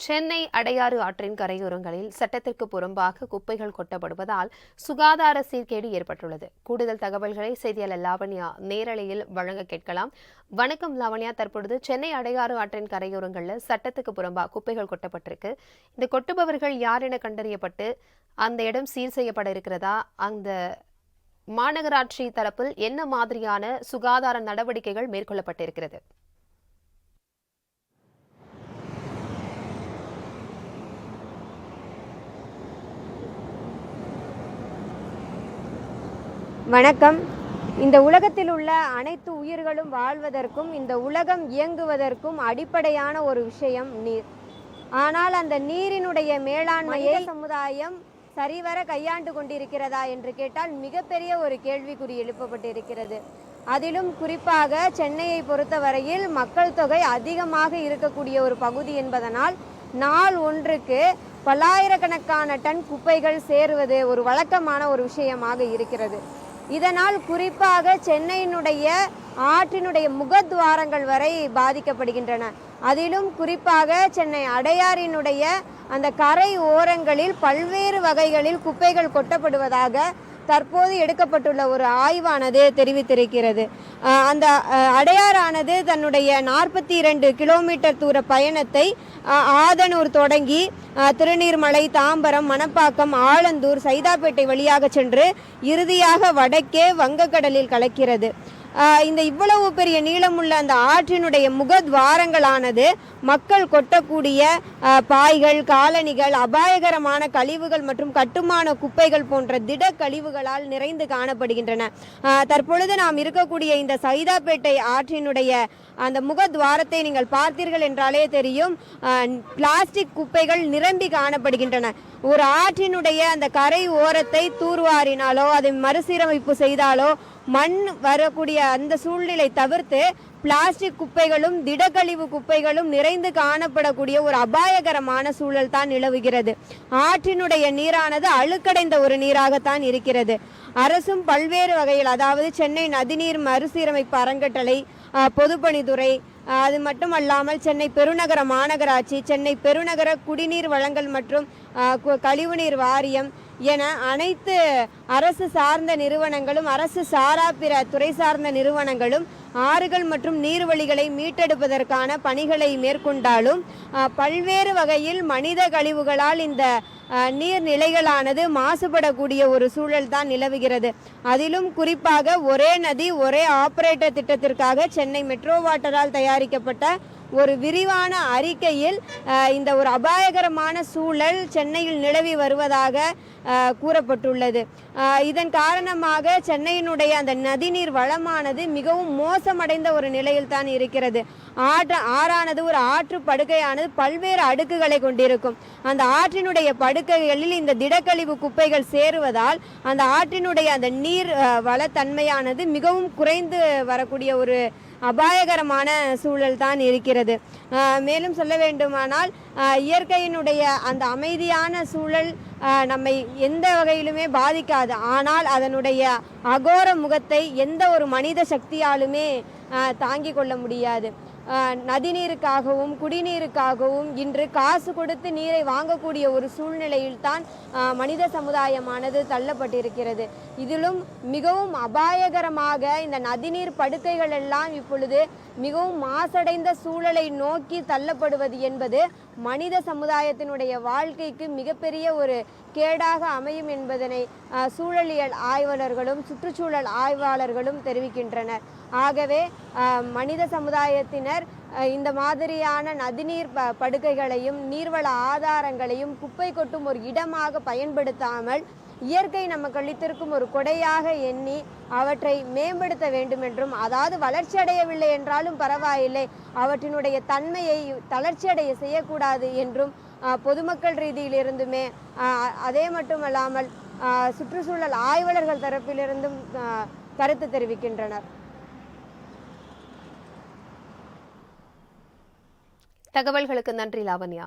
சென்னை அடையாறு ஆற்றின் கரையோரங்களில் சட்டத்திற்கு புறம்பாக குப்பைகள் கொட்டப்படுவதால் சுகாதார சீர்கேடு ஏற்பட்டுள்ளது. கூடுதல் தகவல்களை செய்தியாளர் லாவண்யா நேரலையில் வழங்க கேட்கலாம். வணக்கம் லாவண்யா, தற்பொழுது சென்னை அடையாறு ஆற்றின் கரையோரங்களில் சட்டத்துக்கு புறம்பாக குப்பைகள் கொட்டப்பட்டிருக்கு. இந்த கொட்டுபவர்கள் யார் என கண்டறியப்பட்டு அந்த இடம் சீர் செய்யப்பட இருக்கிறதா? அந்த மாநகராட்சி தரப்பில் என்ன மாதிரியான சுகாதார நடவடிக்கைகள் மேற்கொள்ளப்பட்டிருக்கிறது? வணக்கம். இந்த உலகத்தில் உள்ள அனைத்து உயிர்களும் வாழ்வதற்கும் இந்த உலகம் இயங்குவதற்கும் அடிப்படையான ஒரு விஷயம் நீர். ஆனால் அந்த நீரினுடைய மேலாண்மையை சமுதாயம் சரிவர கையாண்டு கொண்டிருக்கிறதா என்று கேட்டால் மிகப்பெரிய ஒரு கேள்விக்குறி எழுப்பப்பட்டிருக்கிறது. அதிலும் குறிப்பாக சென்னையை பொறுத்தவரையில் மக்கள் தொகை அதிகமாக இருக்கக்கூடிய ஒரு பகுதி என்பதனால் நாள் ஒன்றுக்கு பல்லாயிரக்கணக்கான டன் குப்பைகள் சேருவது ஒரு வழக்கமான ஒரு விஷயமாக இருக்கிறது. இதனால் குறிப்பாக சென்னையினுடைய ஆற்றினுடைய முகத்வாரங்கள் வரை பாதிக்கப்படுகின்றன. அதிலும் குறிப்பாக சென்னை அடையாறினுடைய அந்த கரை ஓரங்களில் பல்வேறு வகைகளில் குப்பைகள் கொட்டப்படுவதாக தற்போது எடுக்கப்பட்டுள்ள ஒரு ஆய்வானது தெரிவித்திருக்கிறது. அந்த அடையாறானது தன்னுடைய 42 கிலோமீட்டர் தூர பயணத்தை ஆதனூர் தொடங்கி திருநீர்மலை, தாம்பரம், மணப்பாக்கம், ஆலந்தூர், சைதாப்பேட்டை வழியாக சென்று இறுதியாக வடக்கே வங்கக்கடலில் கலக்கிறது. இந்த இவ்வளவு பெரிய நீளமுள்ள அந்த ஆற்றினுடைய முகத்வாரங்களானது மக்கள் கொட்டக்கூடிய பாய்கள், காலணிகள், அபாயகரமான கழிவுகள் மற்றும் கட்டுமான குப்பைகள் போன்ற திட கழிவுகளால் நிறைந்து காணப்படுகின்றன. தற்பொழுது நாம் இருக்கக்கூடிய இந்த சைதாப்பேட்டை ஆற்றினுடைய அந்த முகத்வாரத்தை நீங்கள் பார்த்தீர்கள் என்றாலே தெரியும், பிளாஸ்டிக் குப்பைகள் நிரம்பி காணப்படுகின்றன. ஒரு ஆற்றினுடைய அந்த கரை ஓரத்தை தூர்வாரினாலோ அதை மறுசீரமைப்பு செய்தாலோ மண் வரக்கூடிய அந்த சூழ்நிலை தவிர்த்து பிளாஸ்டிக் குப்பைகளும் திடக்கழிவு குப்பைகளும் நிறைந்து காணப்படக்கூடிய ஒரு அபாயகரமான சூழல் தான் நிலவுகிறது. ஆற்றினுடைய நீரானது அழுக்கடைந்த ஒரு நீராகத்தான் இருக்கிறது. அரசும் பல்வேறு வகையில், அதாவது சென்னை நதிநீர் மறுசீரமைப்பு அறங்கட்டளை, பொதுப்பணித்துறை, அது மட்டுமல்லாமல் சென்னை பெருநகர மாநகராட்சி, சென்னை பெருநகர குடிநீர் வழங்கல் மற்றும் கழிவுநீர் வாரியம் என அனைத்து அரசு சார்ந்த நிறுவனங்களும் அரசு சாரா பிற துறை சார்ந்த நிறுவனங்களும் ஆறுகள் மற்றும் நீர்வழிகளை மீட்டெடுப்பதற்கான பணிகளை மேற்கொண்டாலும் பல்வேறு வகையில் மனித கழிவுகளால் இந்த நீர்நிலைகளானது மாசுபடக்கூடிய ஒரு சூழல் தான் நிலவுகிறது. அதிலும் குறிப்பாக ஒரே நதி ஒரே ஆபரேட்டர் திட்டத்திற்காக சென்னை மெட்ரோ வாட்டரால் தயாரிக்கப்பட்ட ஒரு விரிவான அறிக்கையில் இந்த ஒரு அபாயகரமான சூழல் சென்னையில் நிலவி வருவதாக கூறப்பட்டுள்ளது. இதன் காரணமாக சென்னையினுடைய அந்த நதிநீர் வளமானது மிகவும் மோசமடைந்த ஒரு நிலையில் தான் இருக்கிறது. ஆறானது ஒரு ஆற்று படுக்கையானது பல்வேறு அடுக்குகளை கொண்டிருக்கும். அந்த ஆற்றினுடைய படுக்கைகளில் இந்த திடக்கழிவு குப்பைகள் சேருவதால் அந்த ஆற்றினுடைய அந்த நீர் வளத்தன்மையானது மிகவும் குறைந்து வரக்கூடிய ஒரு அபாயகரமான சூழல் தான் இருக்கிறது. மேலும் சொல்ல வேண்டுமானால் இயற்கையினுடைய அந்த அமைதியான சூழல் நம்மை எந்த வகையிலுமே பாதிக்காது. ஆனால் அதனுடைய அகோர முகத்தை எந்த ஒரு மனித சக்தியாலுமே தாங்கிக் கொள்ள முடியாது. நதிநீருக்காகவும் குடிநீருக்காகவும் இன்று காசு கொடுத்து நீரை வாங்கக்கூடிய ஒரு சூழ்நிலையில் தான் மனித சமுதாயமானது தள்ளப்பட்டிருக்கிறது. இதிலும் மிகவும் அபாயகரமாக இந்த நதிநீர் படுக்கைகள் எல்லாம் இப்பொழுது மிகவும் மாசடைந்த சூழலை நோக்கி தள்ளப்படுவது என்பது மனித சமுதாயத்தினுடைய வாழ்க்கைக்கு மிகப்பெரிய ஒரு கேடாக அமையும் என்பதனை சூழலியல் ஆய்வாளர்களும் சுற்றுச்சூழல் ஆய்வாளர்களும் தெரிவிக்கின்றனர். ஆகவே மனித சமுதாயத்தினர் இந்த மாதிரியான நதிநீர் படுக்கைகளையும் நீர்வள ஆதாரங்களையும் குப்பை கொட்டும் ஒரு இடமாக பயன்படுத்தாமல் இயற்கை நமக்கு அளித்திருக்கும் ஒரு கொடையாக எண்ணி அவற்றை மேம்படுத்த வேண்டும் என்றும், அதாவது வளர்ச்சி அடையவில்லை என்றாலும் பரவாயில்லை, அவற்றினுடைய தன்மையை தளர்ச்சியடைய செய்யக்கூடாது என்றும் பொதுமக்கள் ரீதியிலிருந்துமே அதே மட்டுமல்லாமல் சுற்றுச்சூழல் ஆய்வாளர்கள் தரப்பிலிருந்தும் கருத்து தெரிவிக்கின்றனர். தகவல்களுக்கு நன்றி லாவண்யா.